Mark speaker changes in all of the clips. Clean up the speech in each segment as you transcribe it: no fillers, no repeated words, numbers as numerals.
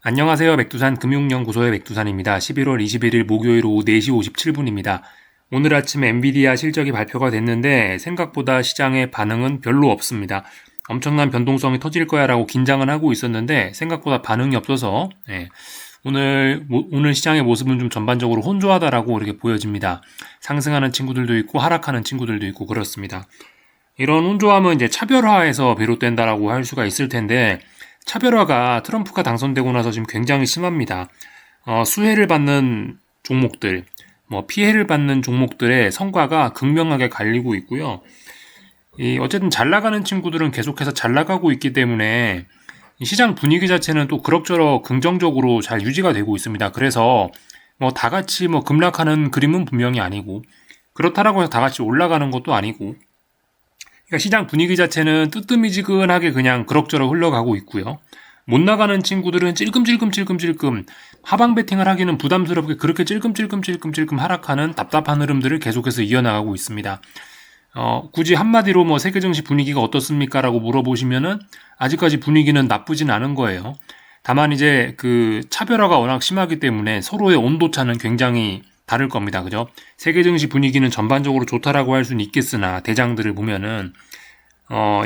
Speaker 1: 안녕하세요. 백두산 금융연구소의 백두산입니다. 11월 21일 목요일 오후 4시 57분입니다. 오늘 아침 엔비디아 실적이 발표가 됐는데 생각보다 시장의 반응은 별로 없습니다. 엄청난 변동성이 터질 거야 라고 긴장은 하고 있었는데 생각보다 반응이 없어서 오늘 시장의 모습은 좀 전반적으로 혼조하다라고 이렇게 보여집니다. 상승하는 친구들도 있고 하락하는 친구들도 있고 그렇습니다. 이런 혼조함은 이제 차별화에서 비롯된다라고 할 수가 있을 텐데 차별화가 트럼프가 당선되고 나서 지금 굉장히 심합니다. 수혜를 받는 종목들, 피해를 받는 종목들의 성과가 극명하게 갈리고 있고요. 어쨌든 잘 나가는 친구들은 계속해서 잘 나가고 있기 때문에 시장 분위기 자체는 또 그럭저럭 긍정적으로 잘 유지가 되고 있습니다. 그래서 다 같이 급락하는 그림은 분명히 아니고 그렇다라고 해서 다 같이 올라가는 것도 아니고 그러니까 시장 분위기 자체는 뜨뜨미지근하게 그냥 그럭저럭 흘러가고 있고요. 못 나가는 친구들은 찔끔찔끔 하방 베팅을 하기는 부담스럽게 그렇게 찔끔 하락하는 답답한 흐름들을 계속해서 이어나가고 있습니다. 굳이 한마디로 세계 증시 분위기가 어떻습니까? 라고 물어보시면은 아직까지 분위기는 나쁘진 않은 거예요. 다만 이제 그 차별화가 워낙 심하기 때문에 서로의 온도차는 굉장히 다를 겁니다. 그죠? 세계 증시 분위기는 전반적으로 좋다라고 할 수는 있겠으나 대장들을 보면은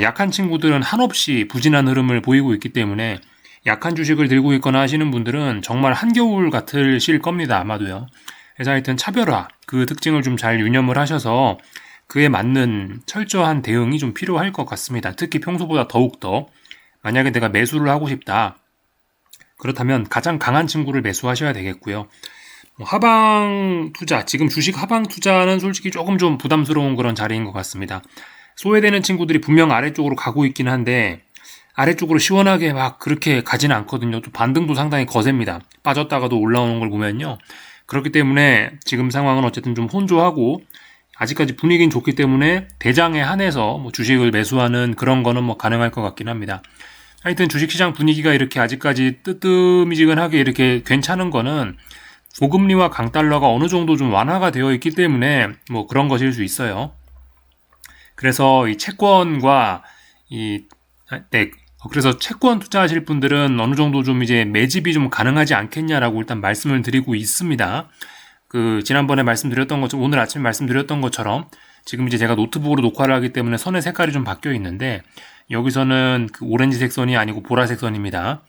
Speaker 1: 약한 친구들은 한없이 부진한 흐름을 보이고 있기 때문에 약한 주식을 들고 있거나 하시는 분들은 정말 한겨울 같으실 겁니다. 아마도요. 그래서 하여튼 차별화 그 특징을 좀 잘 유념을 하셔서 그에 맞는 철저한 대응이 좀 필요할 것 같습니다. 특히 평소보다 더욱더 만약에 내가 매수를 하고 싶다. 그렇다면 가장 강한 친구를 매수하셔야 되겠고요. 하방 투자, 지금 주식 하방 투자는 솔직히 조금 좀 부담스러운 그런 자리인 것 같습니다. 소외되는 친구들이 분명 아래쪽으로 가고 있긴 한데 아래쪽으로 시원하게 막 그렇게 가지는 않거든요. 또 반등도 상당히 거셉니다. 빠졌다가도 올라오는 걸 보면요. 그렇기 때문에 지금 상황은 어쨌든 좀 혼조하고 아직까지 분위기는 좋기 때문에 대장에 한해서 주식을 매수하는 그런 거는 가능할 것 같긴 합니다. 하여튼 주식시장 분위기가 이렇게 아직까지 뜨뜻미지근하게 이렇게 괜찮은 거는 고금리와 강달러가 어느 정도 좀 완화가 되어 있기 때문에 그런 것일 수 있어요. 그래서 이 채권과 그래서 채권 투자하실 분들은 어느 정도 좀 이제 매집이 좀 가능하지 않겠냐라고 일단 말씀을 드리고 있습니다. 지난번에 말씀드렸던 것처럼 오늘 아침에 말씀드렸던 것처럼 지금 이제 제가 노트북으로 녹화를 하기 때문에 선의 색깔이 좀 바뀌어 있는데 여기서는 그 오렌지색 선이 아니고 보라색 선입니다.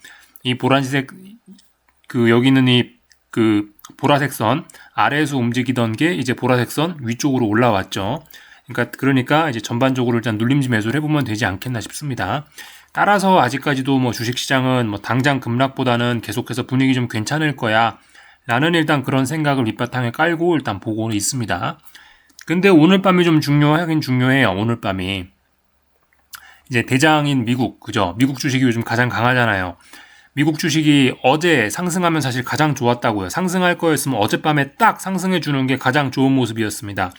Speaker 1: 이 보라색 여기 있는 보라색 선 아래에서 움직이던 게 이제 보라색 선 위쪽으로 올라왔죠. 그러니까 이제 전반적으로 일단 눌림지 매수를 해보면 되지 않겠나 싶습니다. 따라서 아직까지도 주식시장은 당장 급락보다는 계속해서 분위기 좀 괜찮을 거야 라는 일단 그런 생각을 밑바탕에 깔고 일단 보고 있습니다. 근데 오늘 밤이 좀 중요하긴 중요해요. 오늘 밤이 이제 대장인 미국, 그죠? 미국 주식이 요즘 가장 강하잖아요. 미국 주식이 어제 상승하면 사실 가장 좋았다고요. 상승할 거였으면 어젯밤에 딱 상승해 주는 게 가장 좋은 모습이었습니다.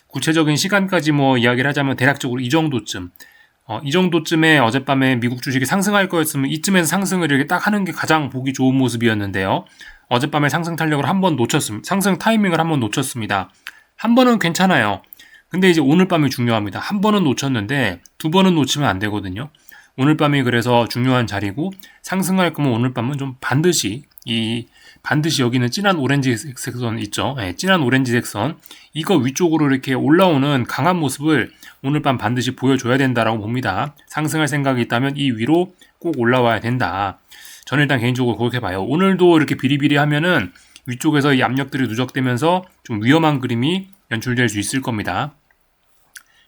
Speaker 1: 구체적인 시간까지 이야기를 하자면 대략적으로 이 정도쯤. 이 정도쯤에 어젯밤에 미국 주식이 상승할 거였으면 이쯤에서 상승을 이렇게 딱 하는 게 가장 보기 좋은 모습이었는데요. 어젯밤에 상승 탄력을 한번 놓쳤습니다. 상승 타이밍을 한번 놓쳤습니다. 한 번은 괜찮아요. 근데 이제 오늘 밤이 중요합니다. 한 번은 놓쳤는데 두 번은 놓치면 안 되거든요. 오늘 밤이 그래서 중요한 자리고 상승할 거면 오늘 밤은 좀 반드시 여기는 진한 오렌지색 선 있죠. 네, 진한 오렌지색 선 이거 위쪽으로 이렇게 올라오는 강한 모습을 오늘 밤 반드시 보여줘야 된다라고 봅니다. 상승할 생각이 있다면 이 위로 꼭 올라와야 된다. 저는 일단 개인적으로 그렇게 봐요. 오늘도 이렇게 비리비리하면은 위쪽에서 이 압력들이 누적되면서 좀 위험한 그림이 연출될 수 있을 겁니다.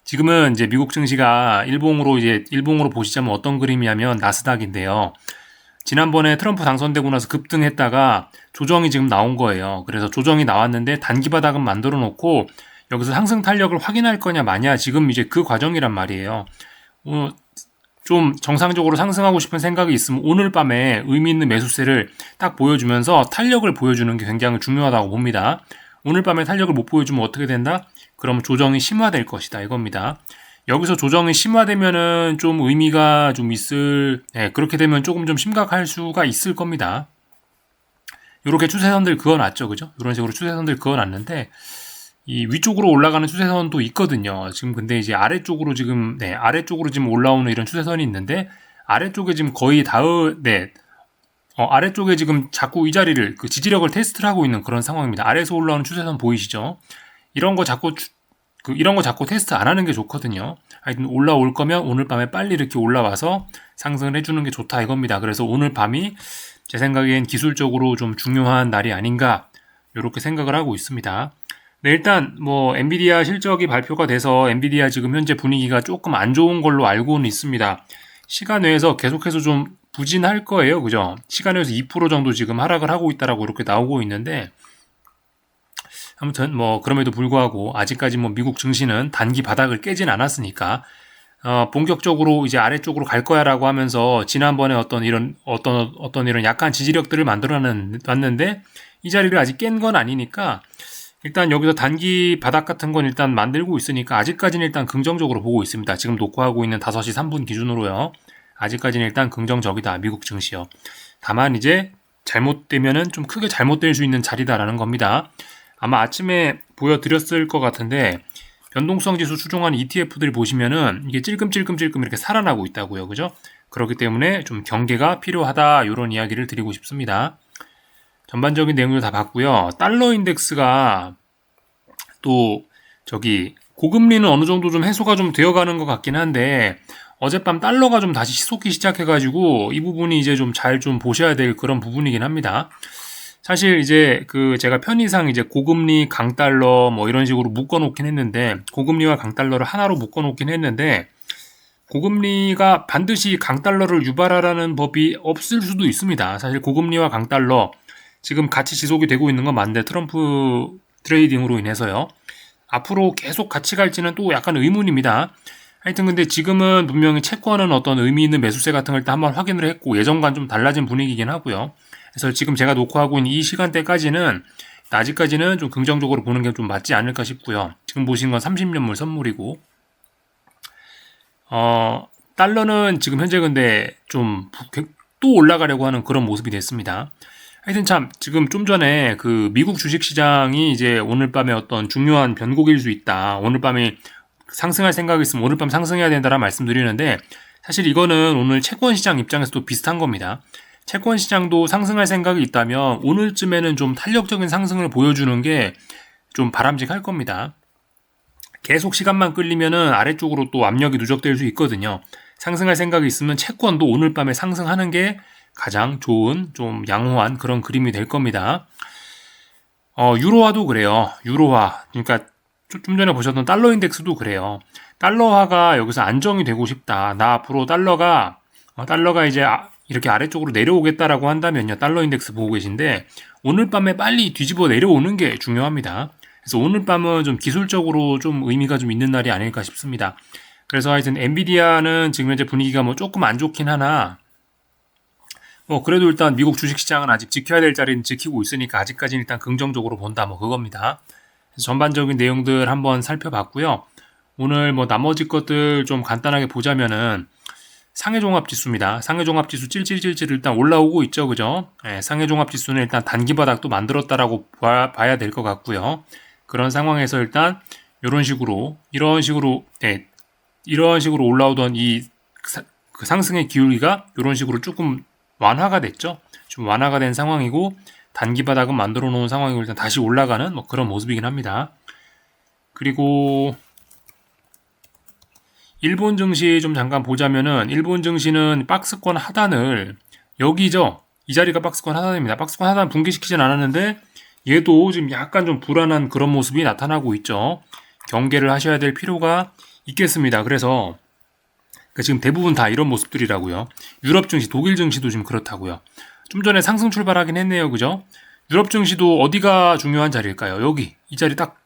Speaker 1: 지금은 이제 미국 증시가 일봉으로 보시자면 어떤 그림이냐면 나스닥인데요. 지난번에 트럼프 당선되고 나서 급등했다가 조정이 지금 나온 거예요. 그래서 조정이 나왔는데 단기 바닥은 만들어 놓고 여기서 상승 탄력을 확인할 거냐 마냐 지금 이제 그 과정이란 말이에요. 좀 정상적으로 상승하고 싶은 생각이 있으면 오늘 밤에 의미 있는 매수세를 딱 보여주면서 탄력을 보여주는 게 굉장히 중요하다고 봅니다. 오늘 밤에 탄력을 못 보여주면 어떻게 된다? 그러면 조정이 심화될 것이다 이겁니다. 여기서 조정이 심화되면은 좀 의미가 좀 그렇게 되면 조금 좀 심각할 수가 있을 겁니다. 이렇게 추세선들 그어놨죠, 그죠? 이런 식으로 추세선들 그어놨는데 이 위쪽으로 올라가는 추세선도 있거든요. 지금 근데 이제 아래쪽으로 지금 올라오는 이런 추세선이 있는데 아래쪽에 지금 거의 아래쪽에 지금 자꾸 이 자리를 그 지지력을 테스트를 하고 있는 그런 상황입니다. 아래에서 올라오는 추세선 보이시죠? 이런 거 자꾸 테스트 안 하는 게 좋거든요. 하여튼 올라올 거면 오늘 밤에 빨리 이렇게 올라와서 상승을 해주는 게 좋다 이겁니다. 그래서 오늘 밤이 제 생각엔 기술적으로 좀 중요한 날이 아닌가 이렇게 생각을 하고 있습니다. 네, 일단 뭐 엔비디아 실적이 발표가 돼서 엔비디아 지금 현재 분위기가 조금 안 좋은 걸로 알고는 있습니다. 시간 외에서 계속해서 좀 부진할 거예요. 그죠? 시간 외에서 2% 정도 지금 하락을 하고 있다라고 이렇게 나오고 있는데 아무튼 뭐 그럼에도 불구하고 아직까지 뭐 미국 증시는 단기 바닥을 깨진 않았으니까 본격적으로 이제 아래쪽으로 갈 거야라고 하면서 지난번에 어떤 이런 약한 지지력들을 만들어놨는데 이 자리를 아직 깬 건 아니니까 일단 여기서 단기 바닥 같은 건 일단 만들고 있으니까 아직까지는 일단 긍정적으로 보고 있습니다. 지금 녹화하고 있는 5시 3분 기준으로요. 아직까지는 일단 긍정적이다. 미국 증시요. 다만 이제 잘못되면은 좀 크게 잘못될 수 있는 자리다라는 겁니다. 아마 아침에 보여드렸을 것 같은데 변동성 지수 추종하는 ETF들이 보시면은 이게 찔끔찔끔찔끔 이렇게 살아나고 있다고요. 그죠? 그렇기 때문에 좀 경계가 필요하다. 이런 이야기를 드리고 싶습니다. 전반적인 내용을 다 봤고요. 달러 인덱스가 또 고금리는 어느 정도 좀 해소가 좀 되어가는 것 같긴 한데 어젯밤 달러가 좀 다시 치솟기 시작해가지고 이 부분이 이제 좀 잘 좀 보셔야 될 그런 부분이긴 합니다. 사실 이제 제가 편의상 이제 고금리 강달러 뭐 이런 식으로 묶어놓긴 했는데 고금리와 강달러를 하나로 묶어놓긴 했는데 고금리가 반드시 강달러를 유발하라는 법이 없을 수도 있습니다. 사실 고금리와 강달러 지금 같이 지속이 되고 있는 건 맞는데 트럼프 트레이딩으로 인해서요. 앞으로 계속 같이 갈지는 또 약간 의문입니다. 하여튼 근데 지금은 분명히 채권은 어떤 의미 있는 매수세 같은 걸 일단 한번 확인을 했고 예전과는 좀 달라진 분위기긴 하고요. 그래서 지금 제가 녹화하고 있는 이 시간대까지는 아직까지는 좀 긍정적으로 보는 게 좀 맞지 않을까 싶고요. 지금 보시는 건 30년물 선물이고 달러는 지금 현재 근데 좀 또 올라가려고 하는 그런 모습이 됐습니다. 하여튼 참 지금 좀 전에 미국 주식시장이 이제 오늘 밤에 어떤 중요한 변곡일 수 있다. 오늘 밤에 상승할 생각이 있으면 오늘 밤 상승해야 된다라는 말씀드리는데 사실 이거는 오늘 채권 시장 입장에서도 비슷한 겁니다. 채권 시장도 상승할 생각이 있다면 오늘쯤에는 좀 탄력적인 상승을 보여주는 게 좀 바람직할 겁니다. 계속 시간만 끌리면은 아래쪽으로 또 압력이 누적될 수 있거든요. 상승할 생각이 있으면 채권도 오늘 밤에 상승하는 게 가장 좋은 좀 양호한 그런 그림이 될 겁니다. 유로화도 그래요. 유로화. 그러니까 좀 전에 보셨던 달러 인덱스도 그래요. 달러화가 여기서 안정이 되고 싶다. 나 앞으로 달러가 이제 이렇게 아래쪽으로 내려오겠다라고 한다면요. 달러 인덱스 보고 계신데 오늘 밤에 빨리 뒤집어 내려오는 게 중요합니다. 그래서 오늘 밤은 좀 기술적으로 좀 의미가 좀 있는 날이 아닐까 싶습니다. 그래서 하여튼 엔비디아는 지금 현재 분위기가 뭐 조금 안 좋긴 하나 그래도 일단 미국 주식시장은 아직 지켜야 될 자리는 지키고 있으니까 아직까지는 일단 긍정적으로 본다 그겁니다. 그래서 전반적인 내용들 한번 살펴봤고요. 오늘 나머지 것들 좀 간단하게 보자면은 상해종합지수입니다. 상해종합지수 찔찔찔찔 일단 올라오고 있죠. 그죠? 네, 상해종합지수는 일단 단기 바닥도 만들었다라고 봐야 될 것 같고요. 그런 상황에서 일단 이런 식으로 올라오던 그 상승의 기울기가 이런 식으로 조금 완화가 됐죠. 좀 완화가 된 상황이고 단기 바닥은 만들어 놓은 상황이고 일단 다시 올라가는 그런 모습이긴 합니다. 그리고 일본 증시 좀 잠깐 보자면은 일본 증시는 박스권 하단을 여기죠. 이 자리가 박스권 하단입니다. 박스권 하단 붕괴시키진 않았는데 얘도 지금 약간 좀 불안한 그런 모습이 나타나고 있죠. 경계를 하셔야 될 필요가 있겠습니다. 그래서 지금 대부분 다 이런 모습들이라고요. 유럽 증시, 독일 증시도 지금 그렇다고요. 좀 전에 상승 출발하긴 했네요. 그죠? 유럽 증시도 어디가 중요한 자리일까요? 여기. 이 자리 딱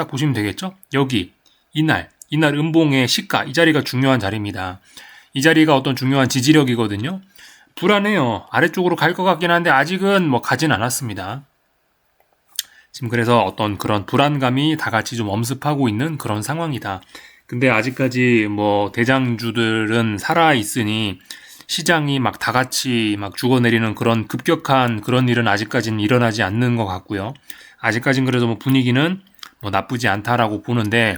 Speaker 1: 보시면 되겠죠? 여기. 이날 음봉의 시가. 이 자리가 중요한 자리입니다. 이 자리가 어떤 중요한 지지력이거든요. 불안해요. 아래쪽으로 갈 것 같긴 한데 아직은 가진 않았습니다. 지금 그래서 어떤 그런 불안감이 다 같이 좀 엄습하고 있는 그런 상황이다. 근데 아직까지 대장주들은 살아있으니 시장이 다 같이 죽어내리는 그런 급격한 그런 일은 아직까지는 일어나지 않는 것 같고요. 아직까지는 그래도 분위기는 나쁘지 않다라고 보는데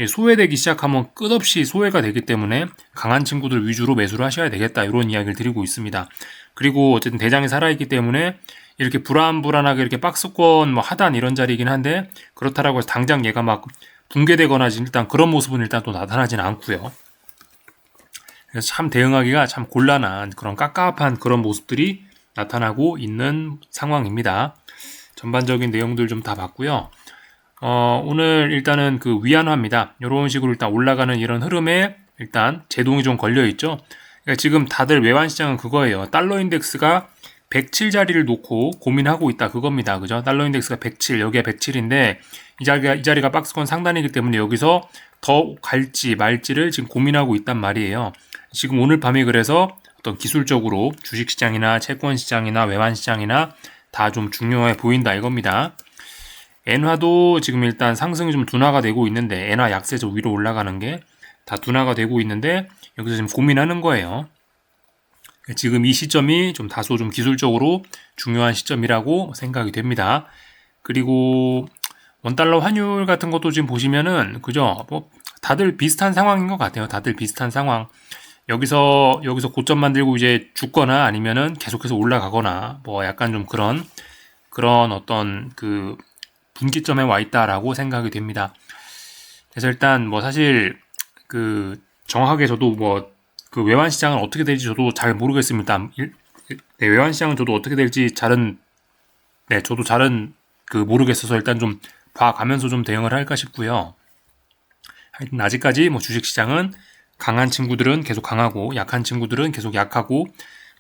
Speaker 1: 소외되기 시작하면 끝없이 소외가 되기 때문에 강한 친구들 위주로 매수를 하셔야 되겠다, 이런 이야기를 드리고 있습니다. 그리고 어쨌든 대장이 살아있기 때문에 이렇게 불안불안하게 이렇게 박스권 뭐 하단 이런 자리이긴 한데, 그렇다라고 해서 당장 얘가 막 붕괴되거나 일단 그런 모습은 일단 또 나타나지는 않고요. 그래서 참 대응하기가 참 곤란한 그런 깝깝한 그런 모습들이 나타나고 있는 상황입니다. 전반적인 내용들 좀 다 봤고요. 오늘 일단은 그 위안화입니다. 이런 식으로 일단 올라가는 이런 흐름에 일단 제동이 좀 걸려 있죠. 그러니까 지금 다들 외환 시장은 그거예요. 달러 인덱스가 107 자리를 놓고 고민하고 있다, 그겁니다. 그죠? 달러 인덱스가 107, 여기가 107인데 이 자리가 박스권 상단이기 때문에 여기서 더 갈지 말지를 지금 고민하고 있단 말이에요. 지금 오늘 밤에 그래서 어떤 기술적으로 주식시장이나 채권시장이나 외환시장이나 다 좀 중요해 보인다, 이겁니다. 엔화도 지금 일단 상승이 좀 둔화가 되고 있는데, 엔화 약세죠. 위로 올라가는 게 다 둔화가 되고 있는데 여기서 지금 고민하는 거예요. 지금 이 시점이 좀 다소 좀 기술적으로 중요한 시점이라고 생각이 됩니다. 그리고 원달러 환율 같은 것도 지금 보시면은, 그죠? 뭐 다들 비슷한 상황인 것 같아요. 다들 비슷한 상황. 여기서 고점 만들고 이제 죽거나 아니면은 계속해서 올라가거나 뭐 약간 좀 그런 어떤 그 분기점에 와 있다라고 생각이 됩니다. 그래서 일단 뭐 사실 그 정확하게 저도 뭐 그 외환 시장은 어떻게 될지 저도 잘 모르겠습니다. 네, 외환 시장은 저도 어떻게 될지 저도 잘은 그 모르겠어서 일단 좀 봐가면서 좀 대응을 할까 싶고요. 하여튼 아직까지 뭐 주식 시장은 강한 친구들은 계속 강하고 약한 친구들은 계속 약하고,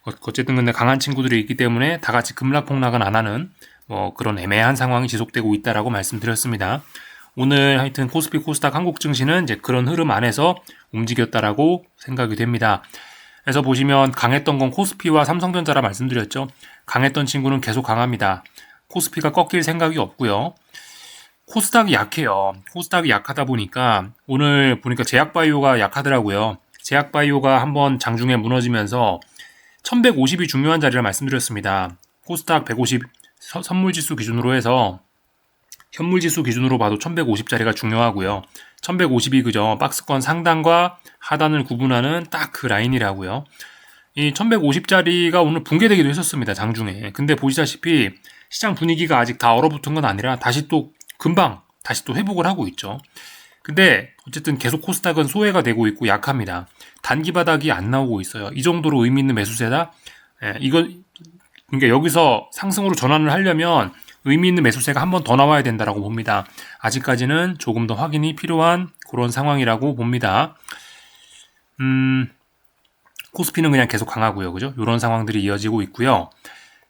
Speaker 1: 어쨌든 근데 강한 친구들이 있기 때문에 다 같이 급락폭락은 안 하는 뭐 그런 애매한 상황이 지속되고 있다라고 말씀드렸습니다. 오늘 하여튼 코스피 코스닥 한국 증시는 이제 그런 흐름 안에서 움직였다라고 생각이 됩니다. 그래서 보시면 강했던 건 코스피와 삼성전자라 말씀드렸죠. 강했던 친구는 계속 강합니다. 코스피가 꺾일 생각이 없고요. 코스닥이 약해요. 코스닥이 약하다 보니까 오늘 보니까 제약바이오가 약하더라고요. 제약바이오가 한번 장중에 무너지면서 1150이 중요한 자리를 말씀드렸습니다. 코스닥 150 선물지수 기준으로 해서 현물지수 기준으로 봐도 1150자리가 중요하고요. 1150이 그저 박스권 상단과 하단을 구분하는 딱 그 라인이라고요. 이 1150자리가 오늘 붕괴되기도 했었습니다, 장중에. 근데 보시다시피 시장 분위기가 아직 다 얼어붙은 건 아니라 금방 다시 또 회복을 하고 있죠. 근데 어쨌든 계속 코스닥은 소외가 되고 있고 약합니다. 단기 바닥이 안 나오고 있어요. 이 정도로 의미 있는 매수세다. 그러니까 여기서 상승으로 전환을 하려면 의미 있는 매수세가 한 번 더 나와야 된다라고 봅니다. 아직까지는 조금 더 확인이 필요한 그런 상황이라고 봅니다. 코스피는 그냥 계속 강하고요. 그죠? 이런 상황들이 이어지고 있고요.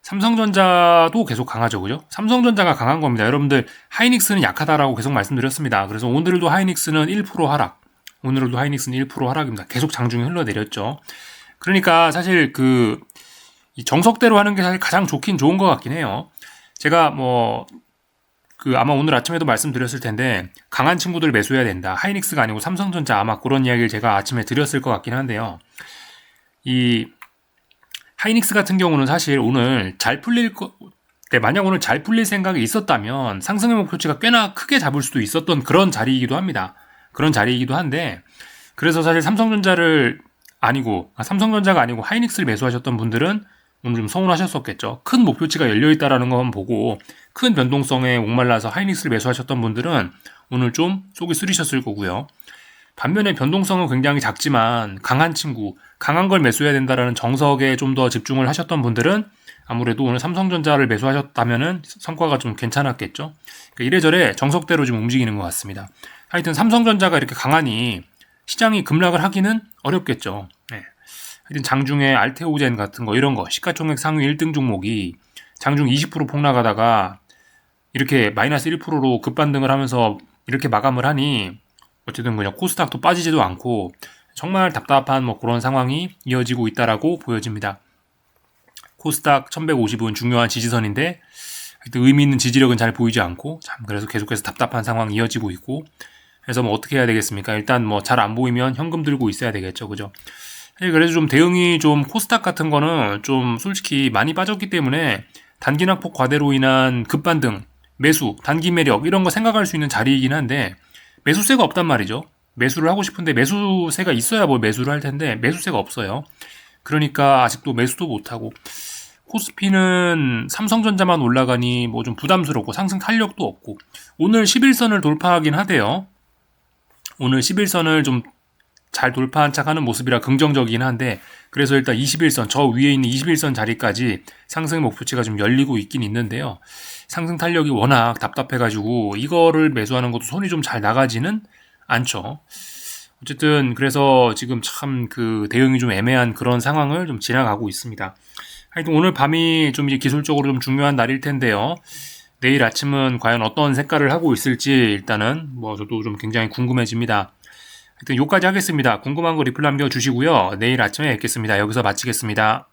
Speaker 1: 삼성전자도 계속 강하죠. 그죠? 삼성전자가 강한 겁니다. 여러분들 하이닉스는 약하다라고 계속 말씀드렸습니다. 그래서 오늘도 하이닉스는 1% 하락. 오늘도 하이닉스는 1% 하락입니다. 계속 장중에 흘러내렸죠. 그러니까 사실 이 정석대로 하는 게 사실 가장 좋긴 좋은 것 같긴 해요. 제가 아마 오늘 아침에도 말씀드렸을 텐데, 강한 친구들 매수해야 된다. 하이닉스가 아니고 삼성전자, 아마 그런 이야기를 제가 아침에 드렸을 것 같긴 한데요. 이 하이닉스 같은 경우는 사실 오늘 만약 오늘 잘 풀릴 생각이 있었다면 상승의 목표치가 꽤나 크게 잡을 수도 있었던 그런 자리이기도 합니다. 그런 자리이기도 한데, 그래서 사실 삼성전자가 아니고 하이닉스를 매수하셨던 분들은 오늘 좀 서운하셨었겠죠. 큰 목표치가 열려있다라는 것만 보고 큰 변동성에 목말라서 하이닉스를 매수하셨던 분들은 오늘 좀 속이 쓰리셨을 거고요. 반면에 변동성은 굉장히 작지만 강한 걸 매수해야 된다라는 정석에 좀 더 집중을 하셨던 분들은 아무래도 오늘 삼성전자를 매수하셨다면은 성과가 좀 괜찮았겠죠. 그러니까 이래저래 정석대로 좀 움직이는 것 같습니다. 하여튼 삼성전자가 이렇게 강하니 시장이 급락을 하기는 어렵겠죠. 네. 하여튼 장중에 알테오젠 같은 거, 이런 거 시가총액 상위 1등 종목이 장중 20% 폭락하다가 이렇게 마이너스 1%로 급반등을 하면서 이렇게 마감을 하니 어쨌든 그냥 코스닥도 빠지지도 않고 정말 답답한 뭐 그런 상황이 이어지고 있다라고 보여집니다. 코스닥 1150은 중요한 지지선인데 하여튼 의미 있는 지지력은 잘 보이지 않고, 그래서 계속해서 답답한 상황이 이어지고 있고, 그래서 뭐 어떻게 해야 되겠습니까? 일단 뭐 잘 안 보이면 현금 들고 있어야 되겠죠. 그죠? 그래서 좀 대응이 좀 코스닥 같은 거는 좀 솔직히 많이 빠졌기 때문에 단기 낙폭 과대로 인한 급반등, 매수, 단기 매력 이런 거 생각할 수 있는 자리이긴 한데, 매수세가 없단 말이죠. 매수를 하고 싶은데 매수세가 있어야 뭘 매수를 할 텐데 매수세가 없어요. 그러니까 아직도 매수도 못하고 코스피는 삼성전자만 올라가니 뭐 좀 부담스럽고 상승 탄력도 없고 오늘 11선을 돌파하긴 하대요. 오늘 11선을 좀 잘 돌파한 척하는 모습이라 긍정적이긴 한데 그래서 일단 21선 저 위에 있는 21선 자리까지 상승 목표치가 좀 열리고 있긴 있는데요. 상승 탄력이 워낙 답답해가지고 이거를 매수하는 것도 손이 좀 잘 나가지는 않죠. 어쨌든 그래서 지금 참 그 대응이 좀 애매한 그런 상황을 좀 지나가고 있습니다. 하여튼 오늘 밤이 좀 이제 기술적으로 좀 중요한 날일 텐데요. 내일 아침은 과연 어떤 색깔을 하고 있을지 일단은 뭐 저도 좀 굉장히 궁금해집니다. 하여튼 여기까지 하겠습니다. 궁금한 거 리플 남겨주시고요. 내일 아침에 뵙겠습니다. 여기서 마치겠습니다.